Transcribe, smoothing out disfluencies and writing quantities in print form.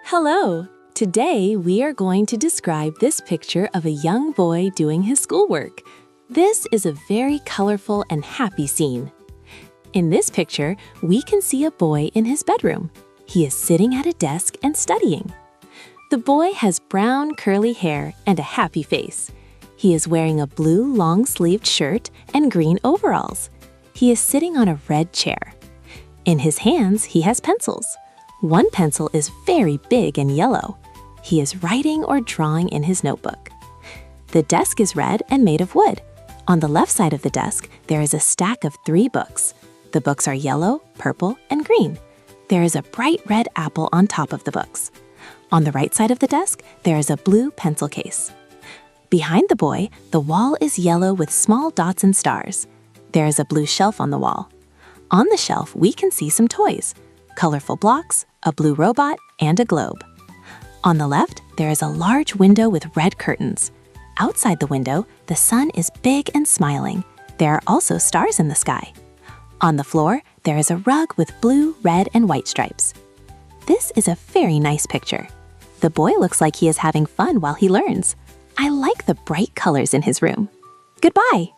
Hello! Today we are going to describe this picture of a young boy doing his schoolwork. This is a very colorful and happy scene. In this picture, we can see a boy in his bedroom. He is sitting at a desk and studying. The boy has brown curly hair and a happy face. He is wearing a blue long-sleeved shirt and green overalls. He is sitting on a red chair. In his hands, he has pencils. One pencil is very big and yellow. He is writing or drawing in his notebook. The desk is red and made of wood. On the left side of the desk, there is a stack of 3 books. The books are yellow, purple, and green. There is a bright red apple on top of the books. On the right side of the desk, there is a blue pencil case. Behind the boy, the wall is yellow with small dots and stars. There is a blue shelf on the wall. On the shelf, we can see some toys: colorful blocks, a blue robot, and a globe. On the left, there is a large window with red curtains. Outside the window, the sun is big and smiling. There are also stars in the sky. On the floor, there is a rug with blue, red, and white stripes. This is a very nice picture. The boy looks like he is having fun while he learns. I like the bright colors in his room. Goodbye!